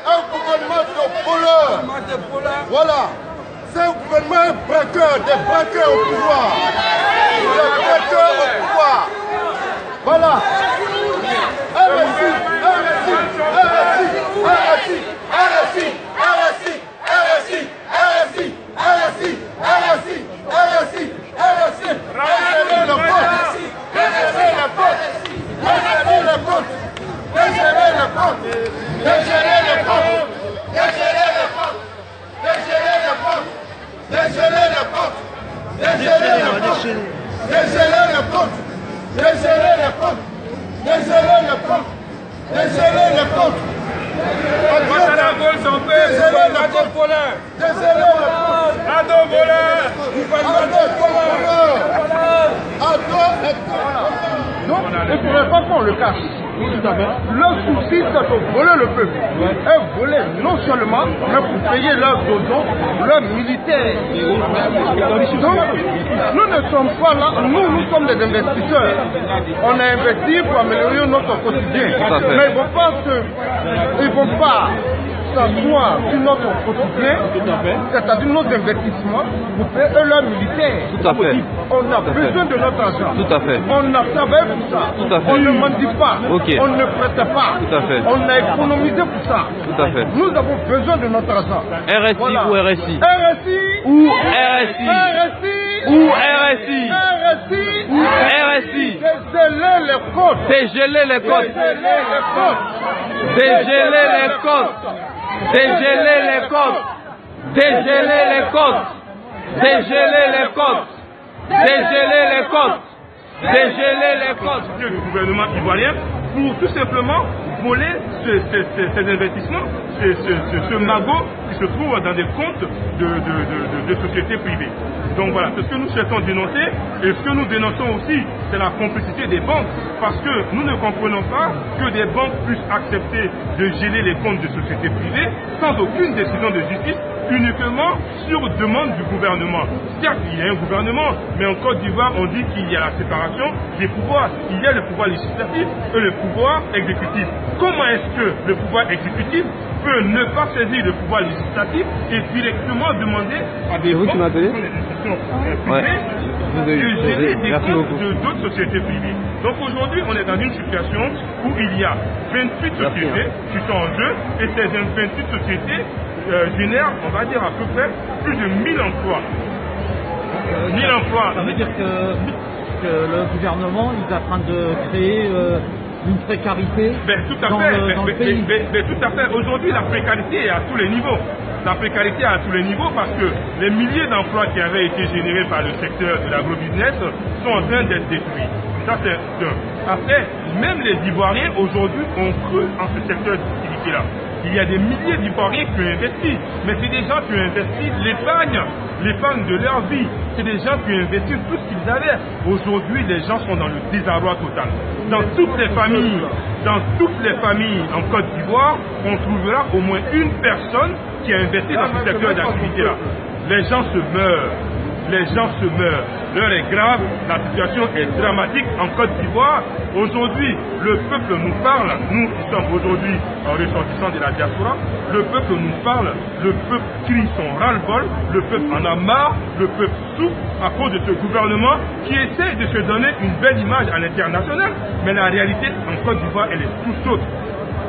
Un gouvernement de voleurs. Voilà. C'est un gouvernement braqueur, des braqueurs au pouvoir. Des braqueurs au pouvoir. Voilà. RSI. Donc, il ne faudrait pas qu'on le cache. Le souci, c'est de voler le peuple. Et voler non seulement, mais pour payer leurs dozons, leurs militaires. Donc, nous ne sommes pas là, nous sommes des investisseurs. On a investi pour améliorer notre quotidien. Mais il ne faut pas s'asseoir sur notre quotidien, c'est-à-dire nos investissements, pour payer leurs militaires. Tout à fait. On a besoin de notre argent. Tout à fait. On a travaillé pour ça. Tout à fait. On ne mendie pas. Okay. On ne prête pas. Tout à fait. On a économisé pour ça. Tout à fait. Nous avons besoin de notre argent. RSI voilà. ou RSI? RSI ou RSI? RSI ou RSI? RSI ou RSI? Dégeler les comptes. Dégeler les comptes. Dégeler les comptes. Dégeler les comptes. Dégeler les comptes. Dégeler les comptes. Dégeler les comptes. Dégeler les comptes. Du gouvernement ivoirien pour tout simplement voler ces investissements, ce magot qui se trouve dans des comptes de sociétés privées. Donc voilà, c'est ce que nous souhaitons dénoncer, et ce que nous dénonçons aussi, c'est la complicité des banques, parce que nous ne comprenons pas que des banques puissent accepter de geler les comptes de sociétés privées sans aucune décision de justice, uniquement sur demande du gouvernement. Certes, il y a un gouvernement, mais en Côte d'Ivoire, on dit qu'il y a la séparation des pouvoirs. Il y a le pouvoir législatif et le pouvoir exécutif. Comment est-ce que le pouvoir exécutif peut ne pas saisir le pouvoir législatif et directement demander à des banques, des institutions privées, de gérer des comptes d'autres sociétés privées? Donc aujourd'hui, on est dans une situation où il y a 28 sociétés qui sont en jeu, et ces 28 sociétés génèrent, on va dire à peu près, plus de 1000 emplois. 1000 emplois. Ça veut dire que le gouvernement il est en train de créer une précarité dans le pays. Tout à fait. Aujourd'hui, la précarité est à tous les niveaux. La précarité est à tous les niveaux parce que les milliers d'emplois qui avaient été générés par le secteur de l'agrobusiness sont en train d'être détruits. Ça, c'est un. Après, même les Ivoiriens aujourd'hui ont cru en ce secteur d'activité-là. Il y a des milliers d'Ivoiriens qui ont investi, mais c'est des gens qui ont investi l'épargne de leur vie. C'est des gens qui ont investi tout ce qu'ils avaient. Aujourd'hui, les gens sont dans le désarroi total. Dans toutes les familles en Côte d'Ivoire, on trouvera au moins une personne qui a investi dans ce secteur d'activité-là. Les gens se meurent. Les gens se meurent. L'heure est grave, la situation est dramatique en Côte d'Ivoire. Aujourd'hui, le peuple nous parle, nous qui sommes aujourd'hui ressortissants de la diaspora, le peuple nous parle, le peuple crie son ras-le-bol, le peuple en a marre, le peuple souffre à cause de ce gouvernement qui essaie de se donner une belle image à l'international, mais la réalité en Côte d'Ivoire, elle est tout autre.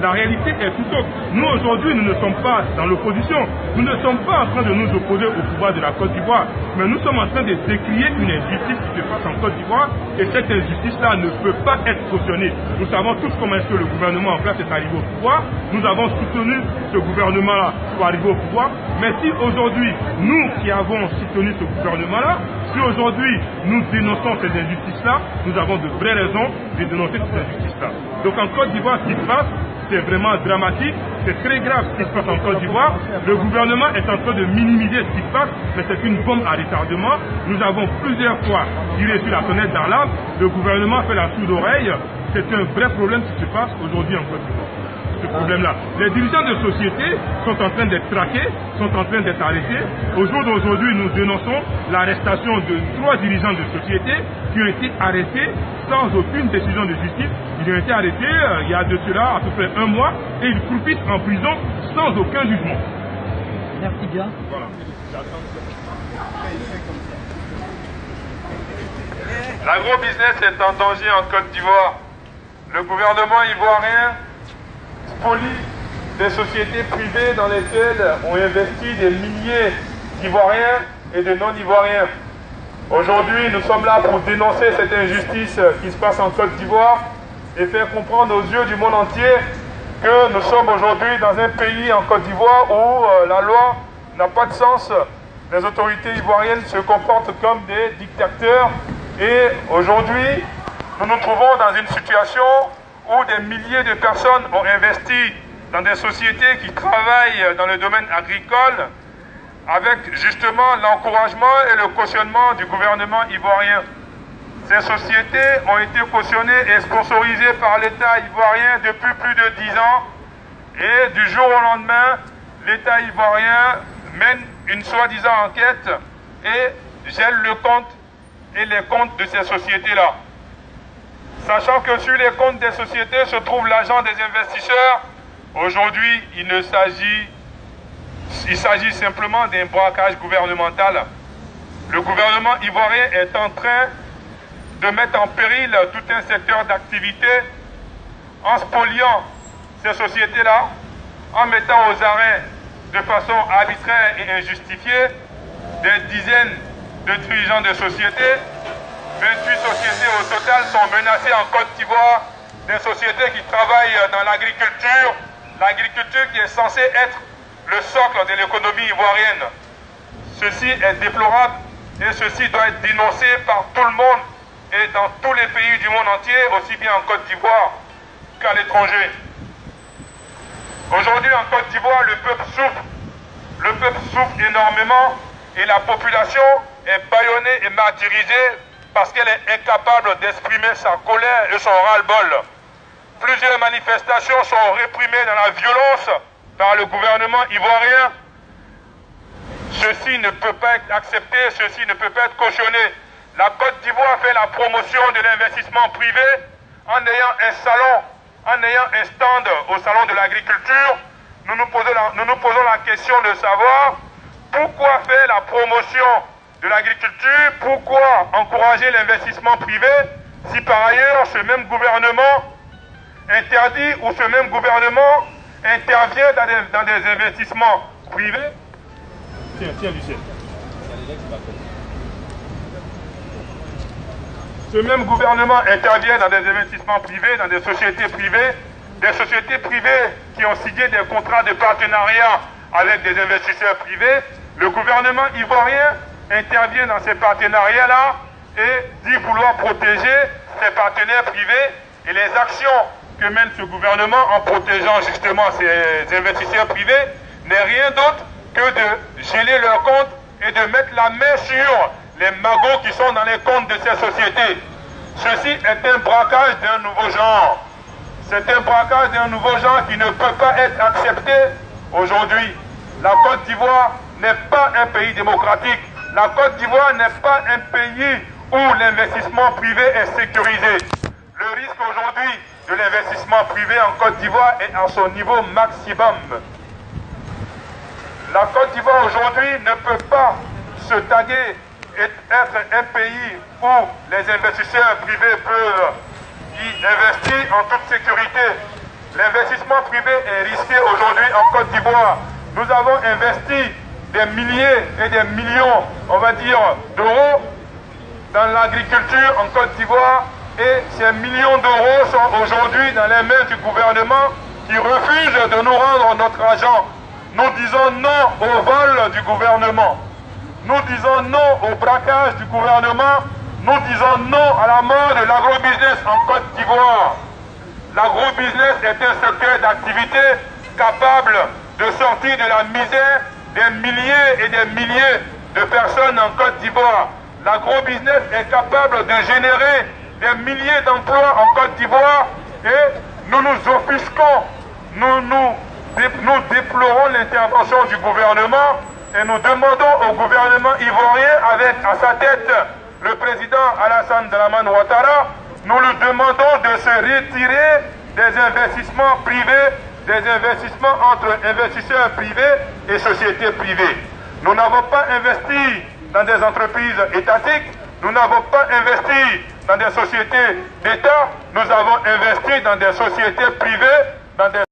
La réalité est tout autre. Nous, aujourd'hui, nous ne sommes pas dans l'opposition. Nous ne sommes pas en train de nous opposer au pouvoir de la Côte d'Ivoire. Mais nous sommes en train de décrier une injustice qui se passe en Côte d'Ivoire. Et cette injustice-là ne peut pas être cautionnée. Nous savons tous comment est-ce que le gouvernement en place est arrivé au pouvoir. Nous avons soutenu ce gouvernement-là pour arriver au pouvoir. Mais si aujourd'hui, nous qui avons soutenu ce gouvernement-là, si aujourd'hui nous dénonçons ces injustices-là, nous avons de vraies raisons de dénoncer ces injustices-là. Donc en Côte d'Ivoire, ce qui se passe, c'est vraiment dramatique, c'est très grave ce qui se passe en Côte d'Ivoire. Le gouvernement est en train de minimiser ce qui se passe, mais c'est une bombe à retardement. Nous avons plusieurs fois tiré sur la sonnette d'alarme, le gouvernement fait la sourde oreille. C'est un vrai problème qui se passe aujourd'hui en Côte d'Ivoire. Ce problème-là. Les dirigeants de société sont en train d'être traqués, sont en train d'être arrêtés. Au jour d'aujourd'hui, nous dénonçons l'arrestation de 3 dirigeants de société qui ont été arrêtés sans aucune décision de justice. Ils ont été arrêtés il y a de cela à peu près 1 mois et ils croupissent en prison sans aucun jugement. Merci bien. Voilà. L'agrobusiness est en danger en Côte d'Ivoire. Le gouvernement ivoirien spolie des sociétés privées dans lesquelles ont investi des milliers d'Ivoiriens et de non-Ivoiriens. Aujourd'hui, nous sommes là pour dénoncer cette injustice qui se passe en Côte d'Ivoire et faire comprendre aux yeux du monde entier que nous sommes aujourd'hui dans un pays en Côte d'Ivoire où la loi n'a pas de sens. Les autorités ivoiriennes se comportent comme des dictateurs et aujourd'hui, nous nous trouvons dans une situation où des milliers de personnes ont investi dans des sociétés qui travaillent dans le domaine agricole avec justement l'encouragement et le cautionnement du gouvernement ivoirien. Ces sociétés ont été cautionnées et sponsorisées par l'État ivoirien depuis plus de 10 ans et du jour au lendemain, l'État ivoirien mène une soi-disant enquête et gèle le compte et les comptes de ces sociétés-là. Sachant que sur les comptes des sociétés se trouve l'argent des investisseurs, aujourd'hui il s'agit simplement d'un braquage gouvernemental. Le gouvernement ivoirien est en train de mettre en péril tout un secteur d'activité en spoliant ces sociétés-là, en mettant aux arrêts de façon arbitraire et injustifiée des dizaines de dirigeants de sociétés. 28 sociétés au total sont menacées en Côte d'Ivoire, des sociétés qui travaillent dans l'agriculture qui est censée être le socle de l'économie ivoirienne. Ceci est déplorable et ceci doit être dénoncé par tout le monde et dans tous les pays du monde entier, aussi bien en Côte d'Ivoire qu'à l'étranger. Aujourd'hui en Côte d'Ivoire, le peuple souffre énormément et la population est bâillonnée et martyrisée parce qu'elle est incapable d'exprimer sa colère et son ras-le-bol. Plusieurs manifestations sont réprimées dans la violence par le gouvernement ivoirien. Ceci ne peut pas être accepté, ceci ne peut pas être cautionné. La Côte d'Ivoire fait la promotion de l'investissement privé en ayant un salon, en ayant un stand au salon de l'agriculture. Nous nous posons la question de savoir pourquoi faire la promotion de l'agriculture, pourquoi encourager l'investissement privé si par ailleurs ce même gouvernement interdit ou ce même gouvernement intervient dans des investissements privés. Tiens, Lucien. Ce même gouvernement intervient dans des investissements privés, dans des sociétés privées qui ont signé des contrats de partenariat avec des investisseurs privés. Le gouvernement ivoirien intervient dans ces partenariats-là et dit vouloir protéger ses partenaires privés et les actions que mène ce gouvernement en protégeant justement ces investisseurs privés n'est rien d'autre que de geler leurs comptes et de mettre la main sur les magots qui sont dans les comptes de ces sociétés. Ceci est un braquage d'un nouveau genre. C'est un braquage d'un nouveau genre qui ne peut pas être accepté aujourd'hui. La Côte d'Ivoire n'est pas un pays démocratique. La Côte d'Ivoire n'est pas un pays où l'investissement privé est sécurisé. Le risque aujourd'hui de l'investissement privé en Côte d'Ivoire est à son niveau maximum. La Côte d'Ivoire aujourd'hui ne peut pas se taguer et être un pays où les investisseurs privés peuvent y investir en toute sécurité. L'investissement privé est risqué aujourd'hui en Côte d'Ivoire. Nous avons investi des milliers et des millions, on va dire, d'euros dans l'agriculture en Côte d'Ivoire et ces millions d'euros sont aujourd'hui dans les mains du gouvernement qui refuse de nous rendre notre argent. Nous disons non au vol du gouvernement. Nous disons non au braquage du gouvernement. Nous disons non à la mort de l'agrobusiness en Côte d'Ivoire. L'agrobusiness est un secteur d'activité capable de sortir de la misère des milliers et des milliers de personnes en Côte d'Ivoire. L'agrobusiness est capable de générer des milliers d'emplois en Côte d'Ivoire et nous nous offusquons, nous déplorons l'intervention du gouvernement et nous demandons au gouvernement ivoirien avec à sa tête le président Alassane Dramane Ouattara, nous lui demandons de se retirer des investissements privés, des investissements entre investisseurs privés et sociétés privées. Nous n'avons pas investi dans des entreprises étatiques, nous n'avons pas investi dans des sociétés d'État, nous avons investi dans des sociétés privées, dans des